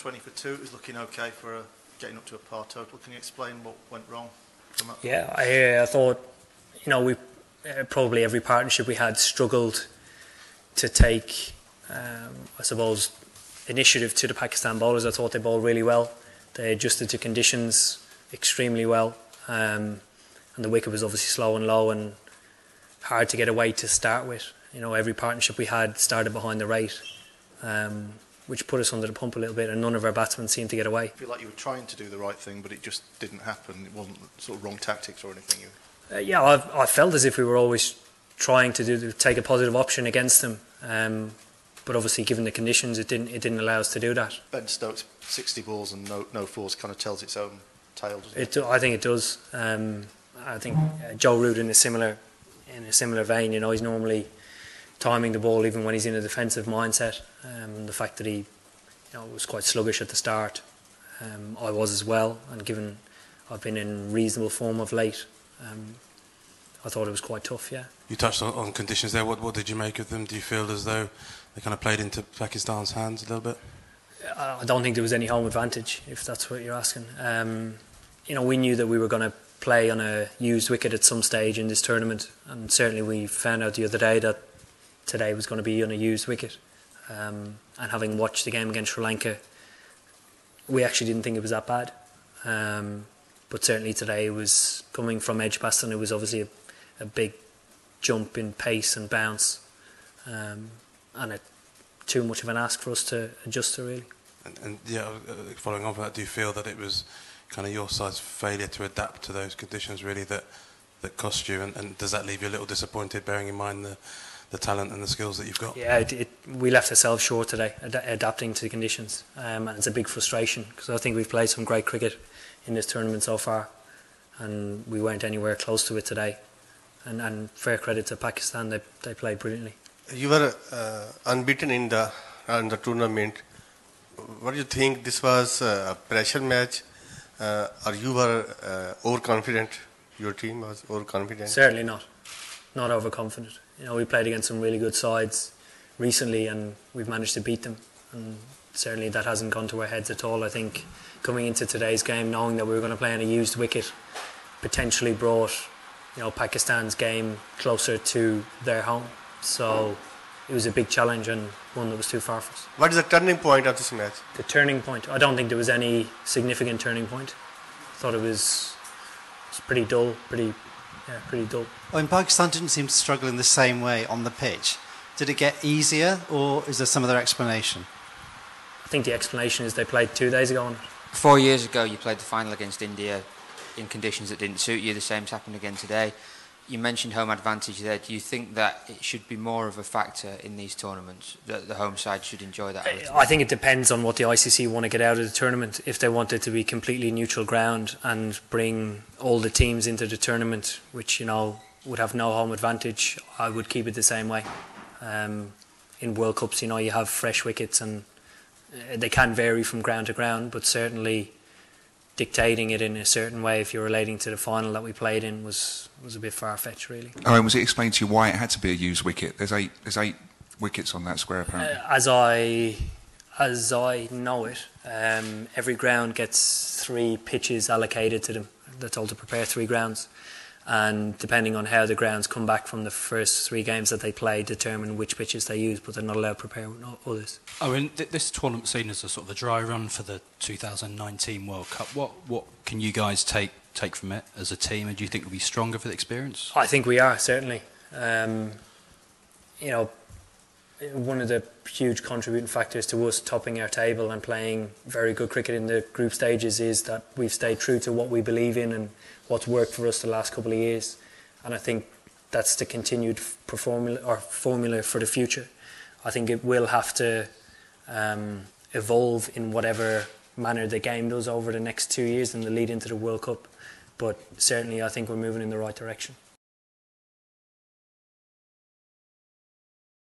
20 for 2. It was looking okay for getting up to a par total. Can you explain what went wrong from that? Yeah, I thought, we probably every partnership we had struggled to take, I suppose, initiative to the Pakistan bowlers. I thought they bowled really well. They adjusted to conditions extremely well, and the wicket was obviously slow and low and hard to get away to start with. Every partnership we had started behind the rate, which put us under the pump a little bit, and none of our batsmen seemed to get away. I feel like you were trying to do the right thing, but it just didn't happen. It wasn't sort of wrong tactics or anything. I felt as if we were always trying to take a positive option against them, but obviously given the conditions it didn't allow us to do that. Ben Stokes 60 balls and no fours kind of tells its own tale, doesn't it? I think it does. I think Joe Root in a similar vein. He's normally timing the ball even when he's in a defensive mindset. The fact that he was quite sluggish at the start, I was as well, and given I've been in reasonable form of late, I thought it was quite tough. Yeah. You touched on conditions there. What did you make of them? Do you feel as though they kind of played into Pakistan's hands a little bit? I don't think there was any home advantage, if that's what you're asking. We knew that we were going to play on a used wicket at some stage in this tournament, and certainly we found out the other day that today was going to be on a used wicket. And having watched the game against Sri Lanka, we actually didn't think it was that bad. But certainly today, it was coming from Edgbaston. It was obviously a big jump in pace and bounce, and too much of an ask for us to adjust to, really. And following on from that, do you feel that it was kind of your side's failure to adapt to those conditions really that cost you, and does that leave you a little disappointed, bearing in mind the talent and the skills that you've got? Yeah, we left ourselves short today, adapting to the conditions, and it's a big frustration because I think we've played some great cricket in this tournament so far, and we weren't anywhere close to it today. And fair credit to Pakistan, they played brilliantly. You were unbeaten in the tournament. What do you think? This was a pressure match, or you were overconfident? Your team was overconfident? Certainly not overconfident. We played against some really good sides recently, and we've managed to beat them. And certainly that hasn't gone to our heads at all. I think coming into today's game, knowing that we were going to play on a used wicket, potentially brought Pakistan's game closer to their home. So it was a big challenge and one that was too far for us. What is the turning point of this match? The turning point? I don't think there was any significant turning point. I thought it was pretty dull, pretty dull. Well, Pakistan didn't seem to struggle in the same way on the pitch. Did it get easier, or is there some other explanation? I think the explanation is they played 2 days ago on it. 4 years ago you played the final against India in conditions that didn't suit you. The same's happened again today. You mentioned home advantage there. Do you think that it should be more of a factor in these tournaments, that the home side should enjoy that? I think it depends on what the ICC want to get out of the tournament. If they want it to be completely neutral ground and bring all the teams into the tournament, which would have no home advantage, I would keep it the same way. In World Cups, you have fresh wickets and they can vary from ground to ground, but certainly dictating it in a certain way, if you're relating to the final that we played in, was a bit far-fetched, really. Owen, was it explained to you why it had to be a used wicket? There's eight wickets on that square, apparently. As I know it, every ground gets 3 pitches allocated to them. They're told to prepare 3 grounds, and depending on how the grounds come back from the first 3 games that they play, determine which pitches they use, but they're not allowed to prepare others. This tournament seen as a sort of a dry run for the 2019 World Cup. What can you guys take from it as a team, and do you think we'll be stronger for the experience? I think we are, certainly. One of the huge contributing factors to us topping our table and playing very good cricket in the group stages is that we've stayed true to what we believe in and what's worked for us the last couple of years. And I think that's the continued formula for the future. I think it will have to evolve in whatever manner the game does over the next 2 years in the lead into the World Cup. But certainly I think we're moving in the right direction.